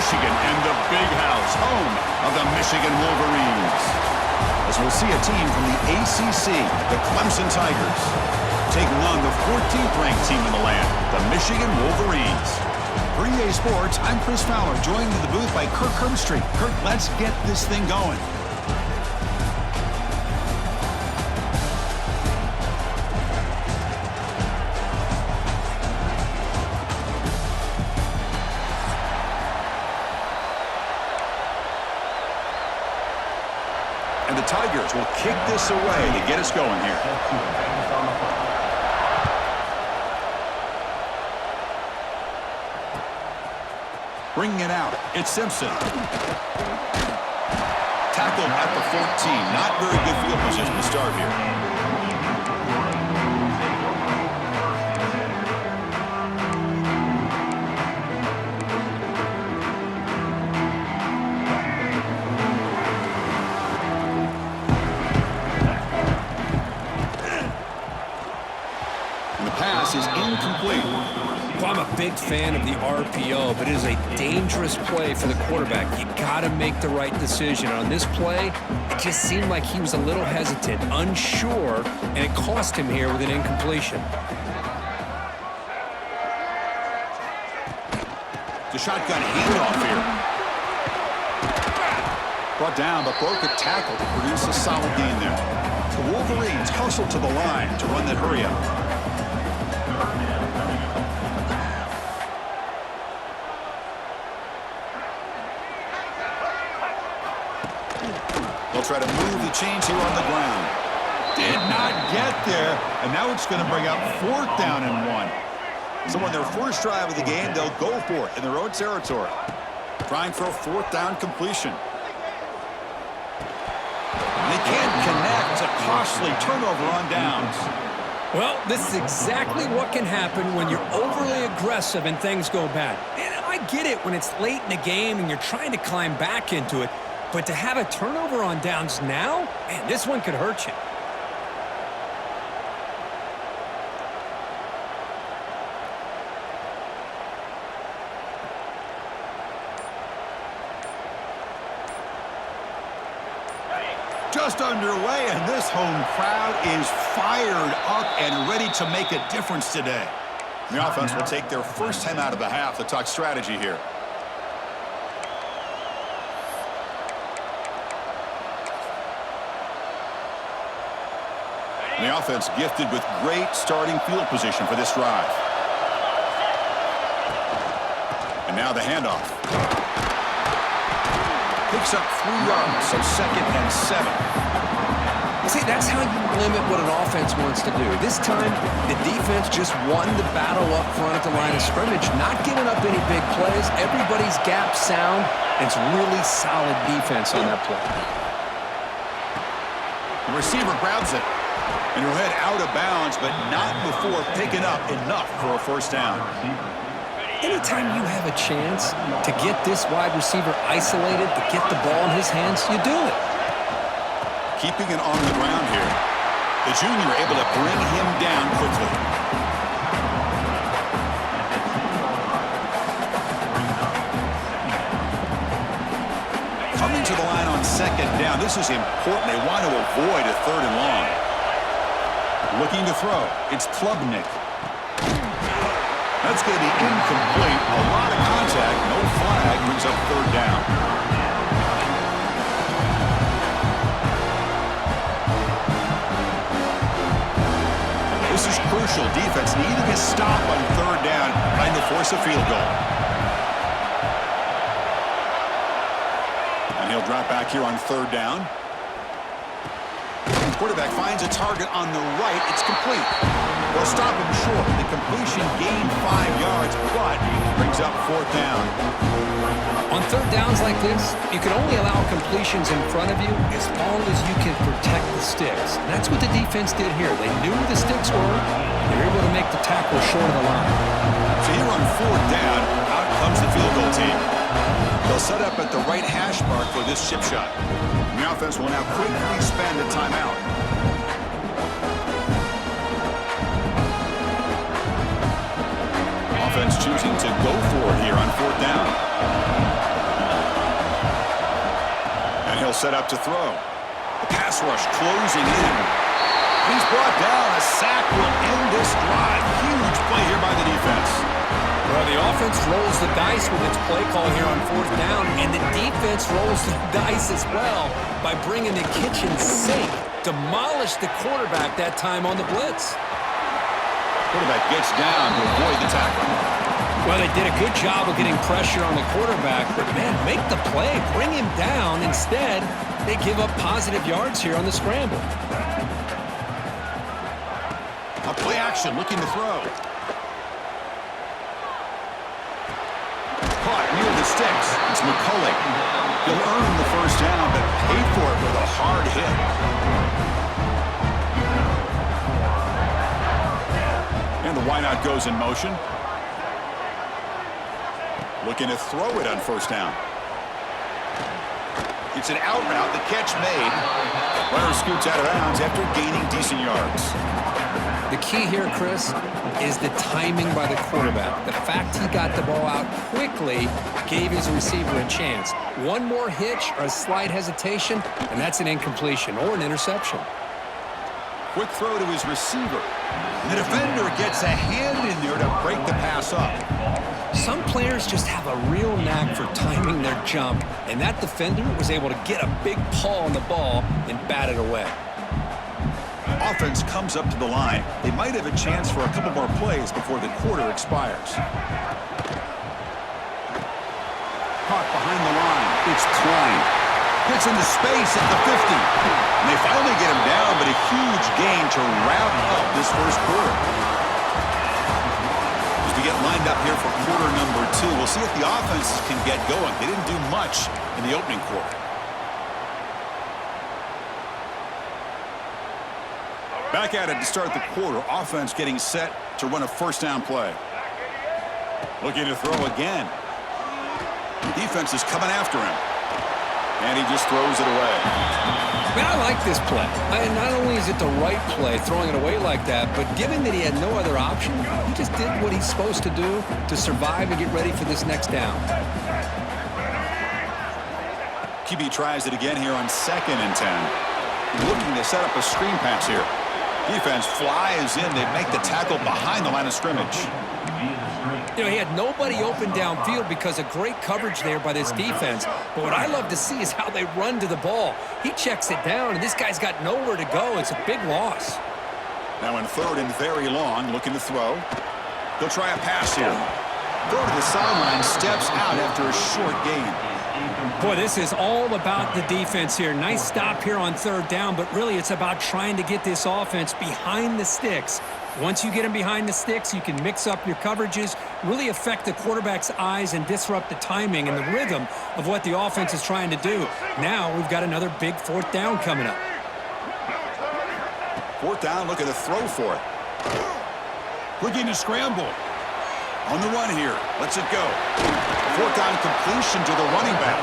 Michigan and the Big House, home of the Michigan Wolverines. As we'll see a team from the ACC, the Clemson Tigers, taking on the 14th ranked team in the land, the Michigan Wolverines. For EA Sports, I'm Chris Fowler, joined in the booth by Kirk Herbstreit. Kirk, let's get this thing going. And the Tigers will kick this away to get us going here. Bringing it out, it's Simpson. Tackled at the 14. Not very good field position to start here. Is incomplete. Well, I'm a big fan of the RPO, but it is a dangerous play for the quarterback. You got to make the right decision. On this play, it just seemed like he was a little hesitant, unsure, and it cost him here with an incompletion. The shotgun handoff here. Brought down, but broke a tackle to produce a solid gain there. The Wolverines hustle to the line to run that hurry up. They'll try to move the chains here on the ground. Did not get there, and now it's going to bring up 4th down and 1. So on their first drive of the game, they'll go for it in their own territory. Trying for a 4th down completion. And they can't connect. A costly turnover on downs. Well, this is exactly what can happen when you're overly aggressive and things go bad. And I get it when it's late in the game and you're trying to climb back into it. But to have a turnover on downs now, man, this one could hurt you. Just underway, and this home crowd is fired up and ready to make a difference today. The offense will take their first time out of the half to talk strategy here. The offense gifted with great starting field position for this drive. And now the handoff. Picks up 3 yards, so 2nd and 7. See, that's how you limit what an offense wants to do. This time, the defense just won the battle up front at the line of scrimmage, not giving up any big plays. Everybody's gap sound. It's really solid defense on that play. The receiver grabs it. And he'll head out of bounds, but not before picking up enough for a 1st down. Anytime you have a chance to get this wide receiver isolated, to get the ball in his hands, you do it. Keeping it on the ground here. The junior able to bring him down quickly. Coming to the line on 2nd down. This is important. They want to avoid a 3rd and long. Looking to throw. It's Klubnik. That's going to be incomplete. A lot of contact. No flag. Brings up 3rd down. This is crucial. Defense needing a stop on 3rd down, trying to force a field goal. And he'll drop back here on 3rd down. Quarterback finds a target on the right. It's complete. They'll stop him short. The completion gained 5 yards, but brings up 4th down. On 3rd downs like this, you can only allow completions in front of you as long as you can protect the sticks. And that's what the defense did here. They knew where the sticks were. They were able to make the tackle short of the line. So here on 4th down, out comes the field goal team. They'll set up at the right hash mark for this chip shot. The offense will now quickly spend a timeout. Offense choosing to go for it here on 4th down. he'll set up to throw. The pass rush closing in. He's brought down. A sack will end this drive. Huge play here by the defense. Well, the offense rolls the dice with its play call here on 4th down, and the defense rolls the dice as well by bringing the kitchen sink. Demolished the quarterback that time on the blitz. Quarterback gets down to avoid the tackle. Well, they did a good job of getting pressure on the quarterback, but, man, make the play. Bring him down. Instead, they give up positive yards here on the scramble. A play action looking to throw. Caught near the sticks. It's McCulley. He'll earn the first down, but pay for it with a hard hit. And the wideout goes in motion. Looking to throw it on first down. It's an out route. The catch made. Runner scoots out of bounds after gaining decent yards. The key here, Chris, is the timing by the quarterback. The fact he got the ball out quickly gave his receiver a chance. One more hitch or a slight hesitation, and that's an incompletion or an interception. Quick throw to his receiver. The defender gets a hand in there to break the pass up. Some players just have a real knack for timing their jump, and that defender was able to get a big paw on the ball and bat it away. Offense comes up to the line. They might have a chance for a couple more plays before the quarter expires. Caught behind the line. It's Klein. Gets into space at the 50. And they finally get him down, but a huge gain to wrap up this first quarter. As we get lined up here for quarter number 2, we'll see if the offenses can get going. They didn't do much in the opening quarter. Back at it to start the quarter. Offense getting set to run a first down play. Looking to throw again. Defense is coming after him. And he just throws it away. Man, I like this play. Not only is it the right play, throwing it away like that, but given that he had no other option, he just did what he's supposed to do to survive and get ready for this next down. QB tries it again here on 2nd and 10. Looking to set up a screen pass here. Defense flies in. They make the tackle behind the line of scrimmage. You know, he had nobody open downfield because of great coverage there by this defense. But what I love to see is how they run to the ball. He checks it down, and this guy's got nowhere to go. It's a big loss. Now in 3rd and very long, looking to throw. He'll try a pass here. Throw to the sideline, steps out after a short gain. Boy, this is all about the defense here. Nice stop here on 3rd down, but really it's about trying to get this offense behind the sticks. Once you get them behind the sticks, you can mix up your coverages, really affect the quarterback's eyes and disrupt the timing and the rhythm of what the offense is trying to do. Now we've got another big 4th down coming up. 4th down, looking to throw for it. Looking to scramble. On the run here. Lets it go. 4th down completion to the running back.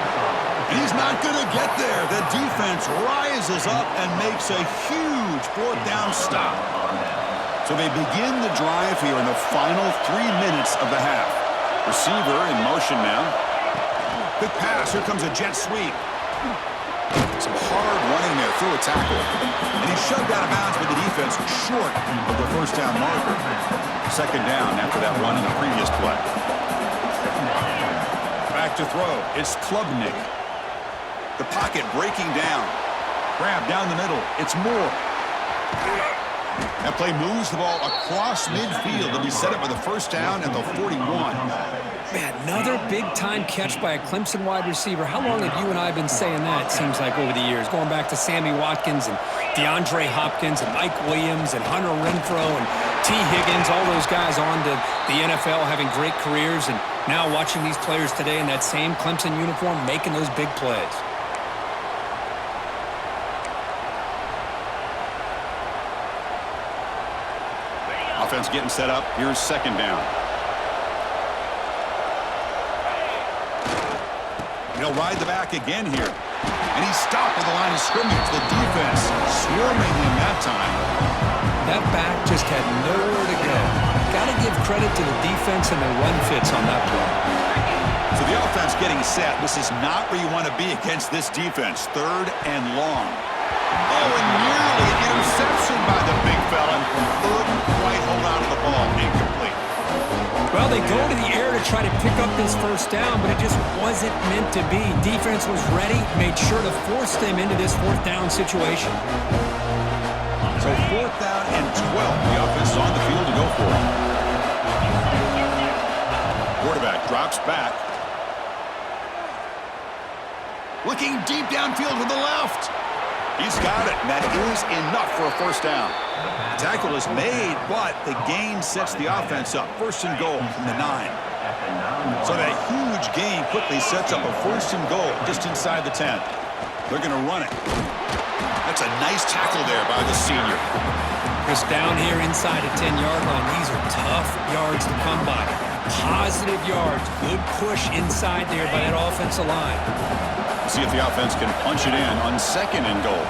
And he's not going to get there. The defense rises up and makes a huge 4th down stop. So they begin the drive here in the final 3 minutes of the half. Receiver in motion now. Quick pass. Here comes a jet sweep. Some hard running there through a tackle. And he's shoved out of bounds with the defense short of the first down marker. 2nd down after that run in the previous play. Back to throw. It's Klubnik. The pocket breaking down. Grab down the middle. It's Moore. That play moves the ball across midfield. They'll be set up with a first down at the 41. Man, another big-time catch by a Clemson wide receiver. How long have you and I been saying that, it seems like, over the years? Going back to Sammy Watkins and DeAndre Hopkins and Mike Williams and Hunter Renfrow and T. Higgins, all those guys on to the NFL having great careers, and now watching these players today in that same Clemson uniform making those big plays. Offense getting set up. Here's 2nd down. He'll ride the back again here. And he's stopped at the line of scrimmage. The defense swarming him that time. That back just had nowhere to go. Got to give credit to the defense and the run fits on that play. So the offense getting set. This is not where you want to be against this defense. 3rd and long. Oh, and nearly an interception by the big fella. Couldn't quite hold on to the ball. Incomplete. Well, they go to the air to try to pick up this first down, but it just wasn't meant to be. Defense was ready, made sure to force them into this 4th down situation. So 4th down and 12. The offense is on the field to go for it. Quarterback drops back. Looking deep downfield to the left. He's got it, and that is enough for a 1st down. The tackle is made, but the gain sets the offense up. 1st and goal from the 9. So that huge gain quickly sets up a 1st and goal just inside the 10. They're going to run it. That's a nice tackle there by the senior. Just down here inside the 10-yard line. These are tough yards to come by. Positive yards. Good push inside there by that offensive line. See if the offense can punch it in on 2nd and goal.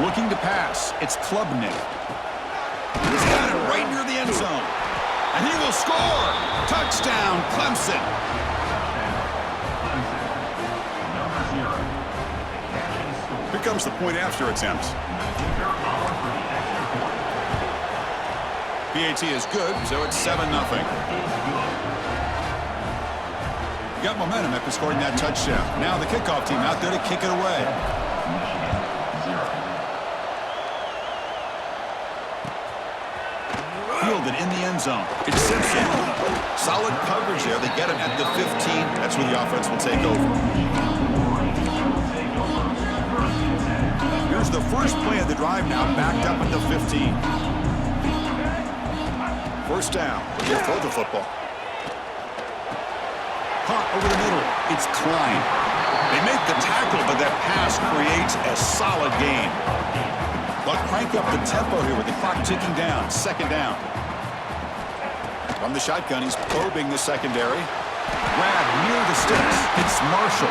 Looking to pass. It's Klubnik. He's got it right near the end zone. And he will score. Touchdown, Clemson. Here comes the point after attempt. PAT is good, so it's 7-0. Got momentum after scoring that touchdown. Now the kickoff team out there to kick it away. Fielded in the end zone. It's Simpson. Solid coverage there. They get him at the 15. That's where the offense will take over. Here's the first play of the drive now, backed up at the 15. 1st down. They'll throw the football. Caught over the middle. It's Klein. They make the tackle, but that pass creates a solid gain. But crank up the tempo here with the clock ticking down. 2nd down. From the shotgun, he's probing the secondary. Grab near the sticks. It's Marshall.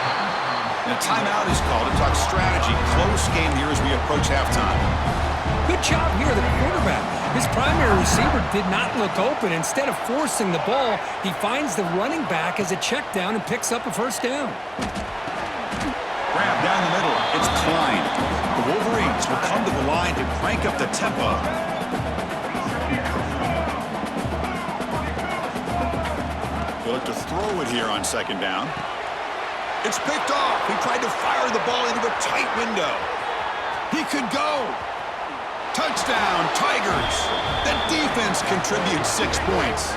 And a timeout is called to talk strategy. Close game here as we approach halftime. Good job here, the quarterback. His primary receiver did not look open. Instead of forcing the ball, he finds the running back as a check down and picks up a 1st down. Grab down the middle. It's Klein. The Wolverines will come to the line to crank up the tempo. They look to throw it here on 2nd down. It's picked off. He tried to fire the ball into a tight window. He could go. Touchdown, Tigers. The defense contributes 6 points.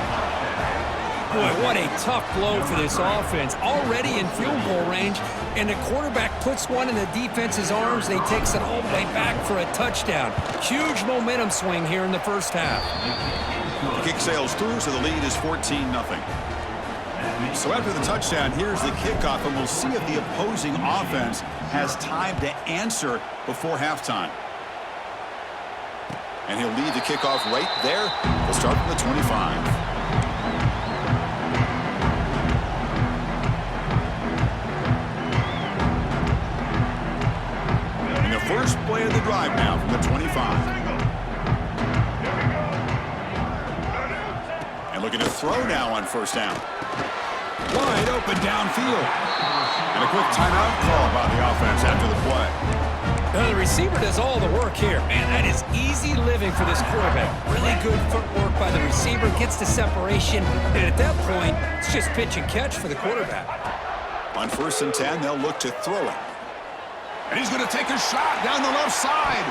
Boy, what a tough blow for this offense. Already in field goal range, and the quarterback puts one in the defense's arms. They takes it all the way back for a touchdown. Huge momentum swing here in the 1st half. The kick sails through, so the lead is 14-0. So after the touchdown, here's the kickoff, and we'll see if the opposing offense has time to answer before halftime. And he'll lead the kickoff right there. We'll start from the 25. And the first play of the drive now from the 25. And looking to throw now on 1st down. Wide open downfield. And a quick timeout call by the offense after the play. Now the receiver does all the work here. Man, that is easy living for this quarterback. Really good footwork by the receiver, gets the separation, and at that point, it's just pitch and catch for the quarterback. On 1st and 10, they'll look to throw it. And he's going to take a shot down the left side.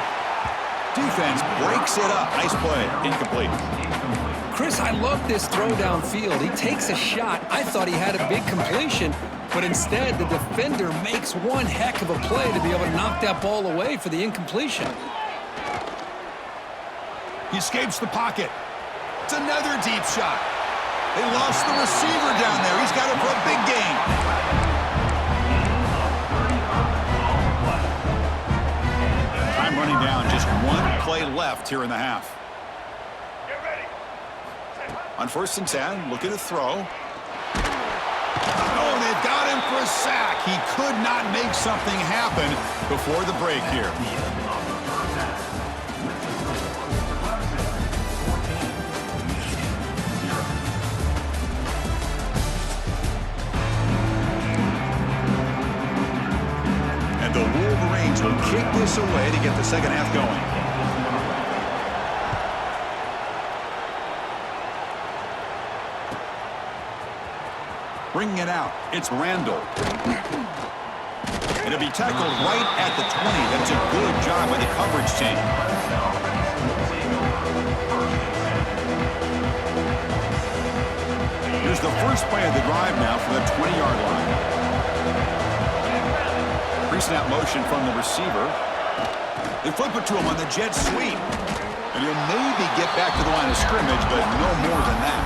Defense breaks it up. Nice play. Incomplete. Chris, I love this throw downfield. He takes a shot. I thought he had a big completion, but instead the defender makes one heck of a play to be able to knock that ball away for the incompletion. He escapes the pocket. It's another deep shot. They lost the receiver down there. He's got it for a big gain. Time running down. Just one play left here in the half. On 1st and 10, looking to throw. Oh, they've got him for a sack. He could not make something happen before the break here. will kick this away to get the second half going. Bringing it out, it's Randall. It'll be tackled right at the 20. That's a good job by the coverage team. Here's the first play of the drive now from the 20-yard line. Pre-snap motion from the receiver. They flip it to him on the jet sweep. And he'll maybe get back to the line of scrimmage, but no more than that.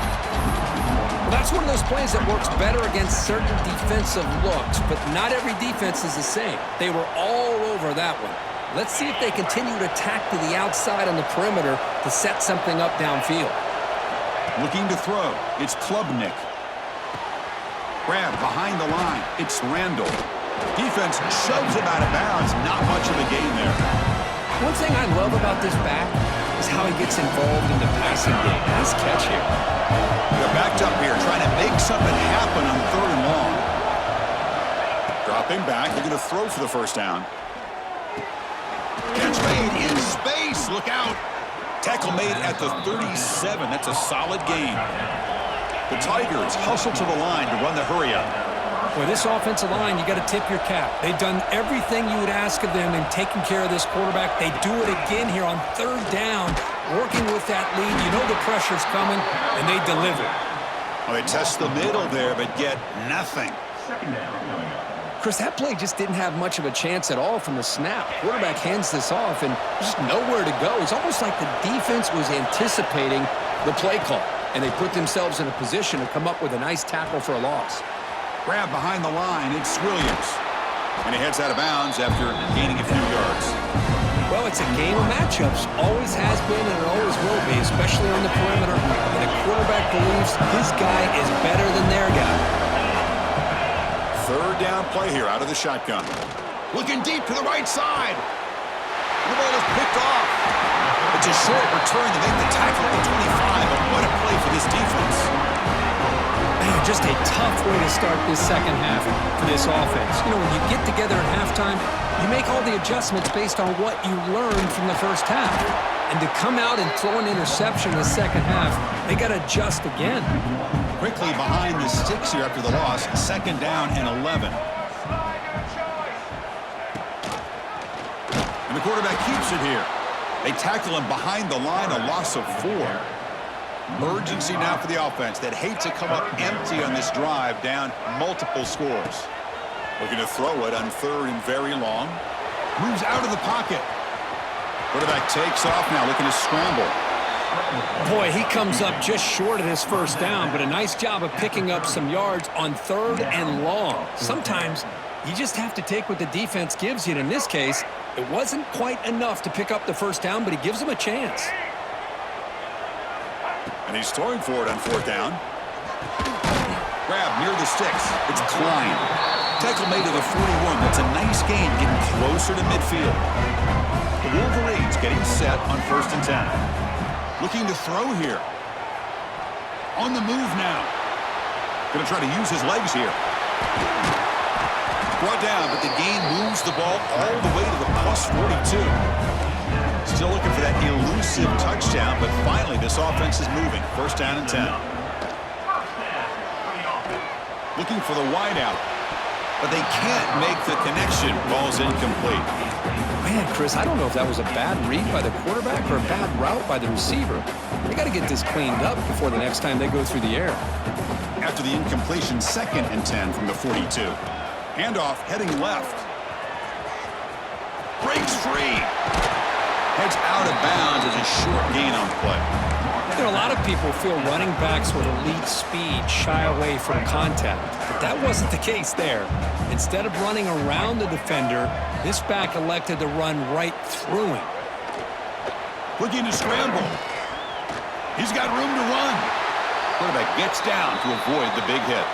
Well, that's one of those plays that works better against certain defensive looks, but not every defense is the same. They were all over that one. Let's see if they continue to tack to the outside on the perimeter to set something up downfield. Looking to throw, it's Klubnik. Grab behind the line, it's Randall. Defense shoves him out of bounds. Not much of a gain there. One thing I love about this back is how he gets involved in the passing game. Nice catch here. They're backed up here, trying to make something happen on 3rd and long. Dropping back, they're going to throw for the first down. Catch made in space. Look out. Tackle made at the 37. That's a solid gain. The Tigers hustle to the line to run the hurry-up. Boy, this offensive line, you got to tip your cap. They've done everything you would ask of them in taking care of this quarterback. They do it again here on 3rd down, working with that lead. You know the pressure's coming, and they deliver. Well, they test the middle there, but get nothing. Chris, that play just didn't have much of a chance at all from the snap. Quarterback hands this off, and there's just nowhere to go. It's almost like the defense was anticipating the play call, and they put themselves in a position to come up with a nice tackle for a loss. Grab behind the line, it's Williams. And he heads out of bounds after gaining a few yards. Well, it's a game of matchups. Always has been and it always will be, especially on the perimeter. And the quarterback believes his guy is better than their guy. 3rd down play here out of the shotgun. Looking deep to the right side. The ball is picked off. It's a short return to make the tackle at the 25, but what a play for this defense. Man, just a tough way to start this second half for this offense. You know, when you get together at halftime, you make all the adjustments based on what you learned from the first half. And to come out and throw an interception in the second half, they got to adjust again. Quickly behind the sticks here after the loss. 2nd down and 11. And the quarterback keeps it here. They tackle him behind the line, a loss of 4. Urgency now for the offense that hate to come up empty on this drive, down multiple scores. Looking to throw it on 3rd and very long. Moves out of the pocket. Quarterback takes off now, looking to scramble. Boy, he comes up just short of his first down, but a nice job of picking up some yards on 3rd and long. Sometimes you just have to take what the defense gives you, and in this case, it wasn't quite enough to pick up the first down, but he gives him a chance. And he's throwing for it on 4th down. Grab near the sticks. It's Klein. Tackle made to the 41. That's a nice gain, getting closer to midfield. The Wolverines getting set on 1st and 10. Looking to throw here. On the move now. Going to try to use his legs here. Brought down, but the gain moves the ball all the way to the plus 42. Still looking for that elusive touchdown, but finally this offense is moving. 1st down and 10. Looking for the wideout, but they can't make the connection. Ball's incomplete. Man, Chris, I don't know if that was a bad read by the quarterback or a bad route by the receiver. They got to get this cleaned up before the next time they go through the air. After the incompletion, 2nd and 10 from the 42. Handoff heading left. Breaks free. Heads out of bounds as a short gain on play. You know, a lot of people feel running backs with elite speed shy away from contact, but that wasn't the case there. Instead of running around the defender, this back elected to run right through him. Looking to scramble. He's got room to run. Quarterback gets down to avoid the big hit.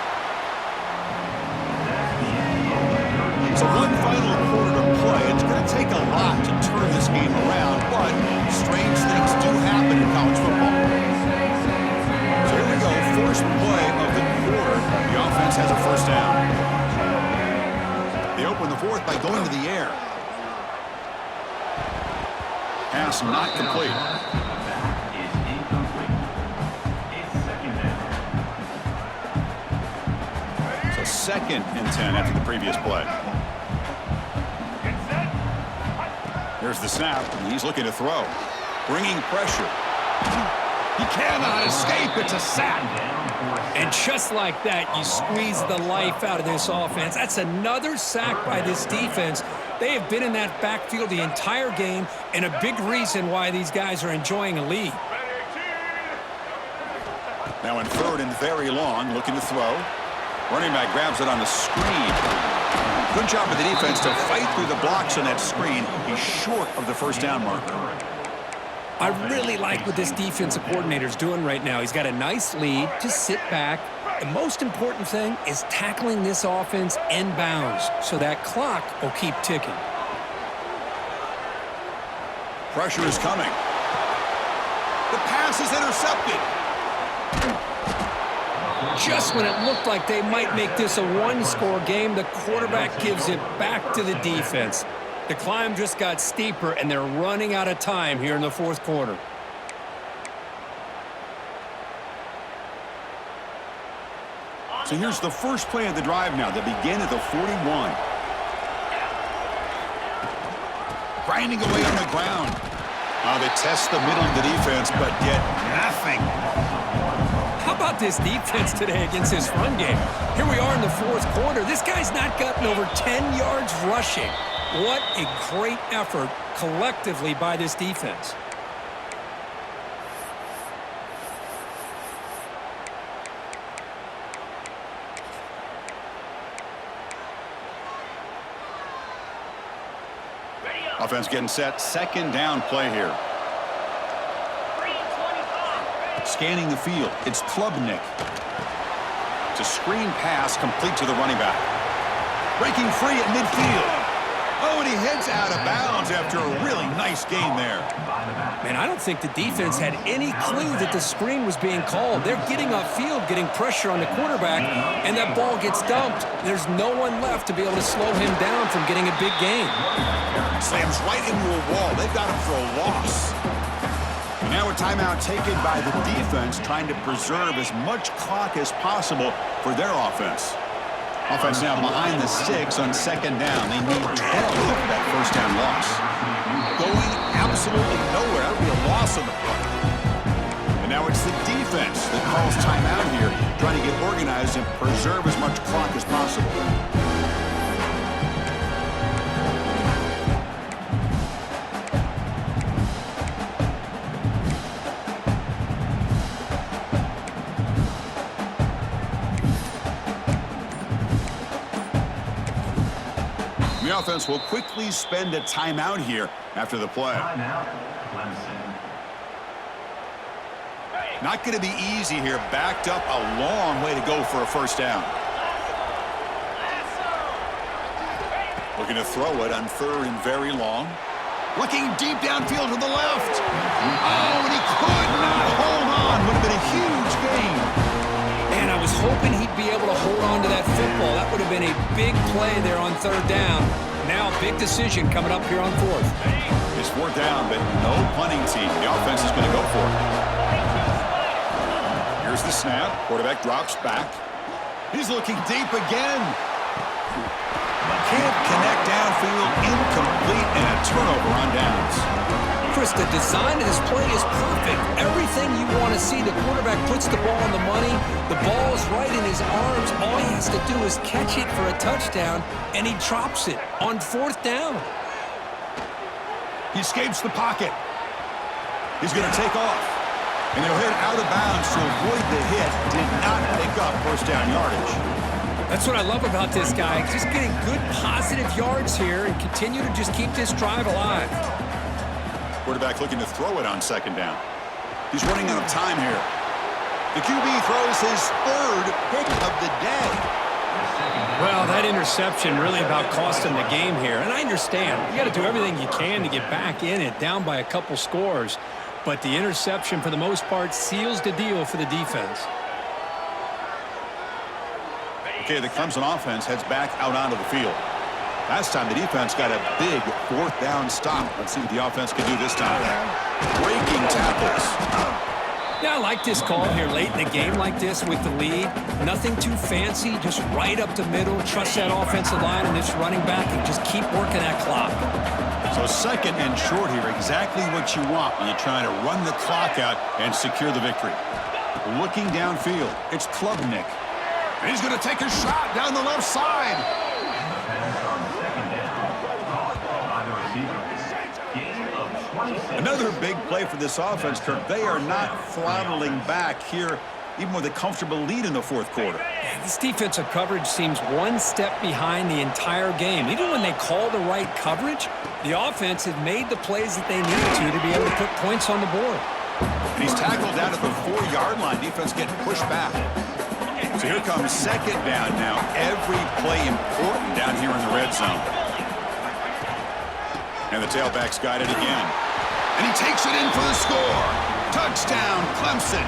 So one final quarter to play. It's going to take a lot to turn this game around, but strange things do happen in college football. So here we go, first play of the quarter. The offense has a 1st down. They open the 4th by going to the air. Pass not complete. So 2nd and 10 after the previous play. Here's the snap, and he's looking to throw. Bringing pressure. He cannot escape. It's a sack. And just like that, you squeeze the life out of this offense. That's another sack by this defense. They have been in that backfield the entire game, and a big reason why these guys are enjoying a lead. Now in 3rd and very long, looking to throw. Running back grabs it on the screen. Good job of the defense to fight through the blocks on that screen. He's short of the first down marker. I really like what this defensive coordinator is doing right now. He's got a nice lead. Just sit back. The most important thing is tackling this offense inbounds so that clock will keep ticking. Pressure is coming. The pass is intercepted. Just when it looked like they might make this a one-score game, the quarterback gives it back to the defense. The climb just got steeper, and they're running out of time here in the 4th quarter. So here's the first play of the drive now. They begin at the 41. Grinding away on the ground. They test the middle of the defense, but get nothing. How about this defense today against this run game? Here we are in the 4th quarter. This guy's not gotten over 10 yards rushing. What a great effort collectively by this defense. Offense getting set. 2nd down play here. Scanning the field. It's Klubnik. It's a screen pass complete to the running back. Breaking free at midfield. Oh, and he heads out of bounds after a really nice game there. Man, I don't think the defense had any clue that the screen was being called. They're getting upfield, getting pressure on the quarterback, and that ball gets dumped. There's no one left to be able to slow him down from getting a big gain. Slams right into a wall. They've got him for a loss. And now a timeout taken by the defense, trying to preserve as much clock as possible for their offense. Offense now behind the 6 on 2nd down. They need 12 for that first down loss. Going absolutely nowhere. That would be a loss on the play. And now it's the defense that calls timeout here, trying to get organized and preserve as much clock as possible. The offense will quickly spend a timeout here after the play. Not going to be easy here. Backed up a long way to go for a first down. Looking to throw it on 3rd and very long. Looking deep downfield to the left. Oh, and he could not hold on. Would have been a huge gain. Man, I was hoping he'd be able to hold on to that football. That would have been a big play there on 3rd down. Now, big decision coming up here on 4th. It's 4th down, but no punting team. The offense is going to go for it. Here's the snap. Quarterback drops back. He's looking deep again. Can't connect downfield. Incomplete, and a turnover on downs. Chris, the design of this play is perfect. Everything you want to see. The quarterback puts the ball on the money. The ball is right in his arms. All he has to do is catch it for a touchdown, and he drops it on 4th down. He escapes the pocket. He's going to take off. And he'll hit out of bounds to avoid the hit. Did not pick up first down yardage. That's what I love about this guy. Just getting good positive yards here and continue to just keep this drive alive. Quarterback looking to throw it on 2nd down. He's running out of time here. The QB throws his 3rd pick of the day. Well, that interception really about cost him the game here. And I understand. You got to do everything you can to get back in it, down by a couple scores. But the interception, for the most part, seals the deal for the defense. Okay, the Clemson offense heads back out onto the field. Last time the defense got a big fourth down stop. Let's see what the offense can do this time. Breaking tackles. Yeah, I like this call here late in the game like this with the lead. Nothing too fancy, just right up the middle. Trust that offensive line and this running back and just keep working that clock. So second and short here, exactly what you want when you're trying to run the clock out and secure the victory. Looking downfield, it's Klubnik. And he's going to take a shot down the left side. Another big play for this offense, Kirk. They are not throttling back here, even with a comfortable lead in the fourth quarter. This defensive coverage seems one step behind the entire game. Even when they call the right coverage, the offense has made the plays that they need to be able to put points on the board. And he's tackled down at the 4-yard line. Defense getting pushed back. So here comes second down now. Every play important down here in the red zone. And the tailback's got it again. And he takes it in for the score. Touchdown, Clemson.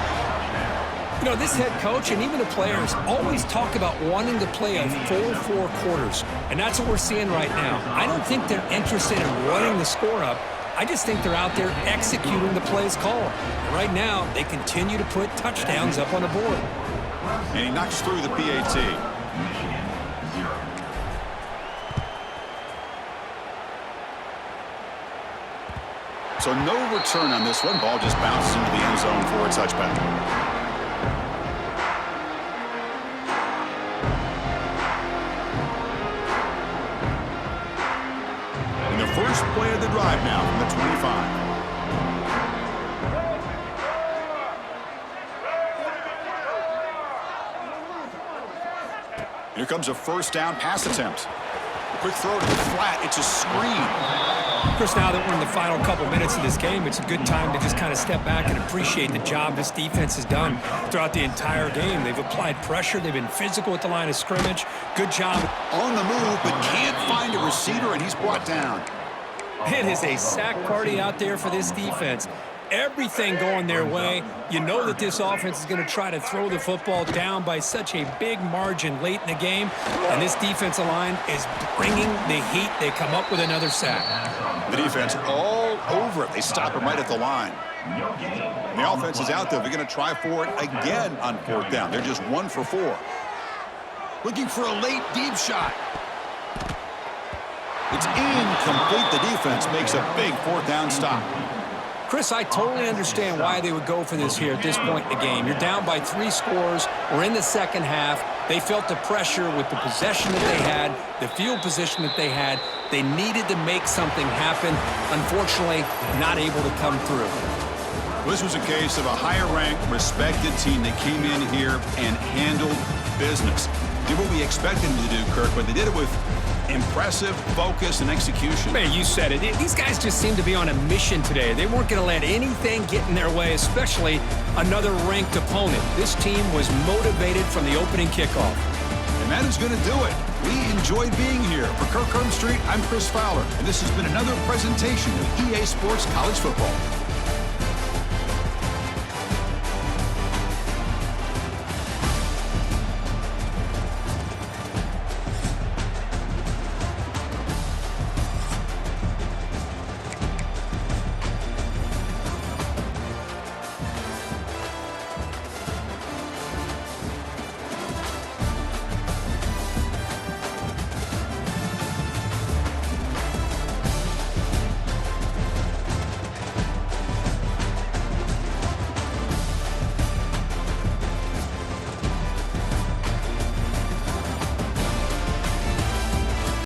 You know, this head coach and even the players always talk about wanting to play a full 4 quarters. And that's what we're seeing right now. I don't think they're interested in running the score up. I just think they're out there executing the plays called. And right now, they continue to put touchdowns up on the board. And he knocks through the PAT. So no return on this one. Ball just bounces into the end zone for a touchback. And the first play of the drive now from the 25. Here comes a first down pass attempt. A quick throw to the flat. It's a screen. Chris, now that we're in the final couple minutes of this game, it's a good time to just kind of step back and appreciate the job this defense has done throughout the entire game. They've applied pressure. They've been physical at the line of scrimmage. Good job. On the move, but can't find a receiver, and he's brought down. It is a sack party out there for this defense. Everything going their way. You know that this offense is going to try to throw the football down by such a big margin late in the game. And this defensive line is bringing the heat. They come up with another sack. The defense all over it. They stop him right at the line. And the offense is out there. They're going to try for it again on fourth down. They're just 1 for 4. Looking for a late deep shot. It's incomplete. The defense makes a big fourth down stop. Chris, I totally understand why they would go for this here at this point in the game. You're down by 3 scores. We're in the second half. They felt the pressure with the possession that they had, the field position that they had. They needed to make something happen. Unfortunately, not able to come through. Well, this was a case of a higher-ranked, respected team that came in here and handled business. Did what we expected them to do, Kirk, but they did it with impressive focus and execution. Man, you said it. These guys just seem to be on a mission today. They weren't going to let anything get in their way, especially another ranked opponent. This team was motivated from the opening kickoff. And that is going to do it. We enjoyed being here. For Kirk Herbstreit, I'm Chris Fowler, and this has been another presentation of EA Sports College Football.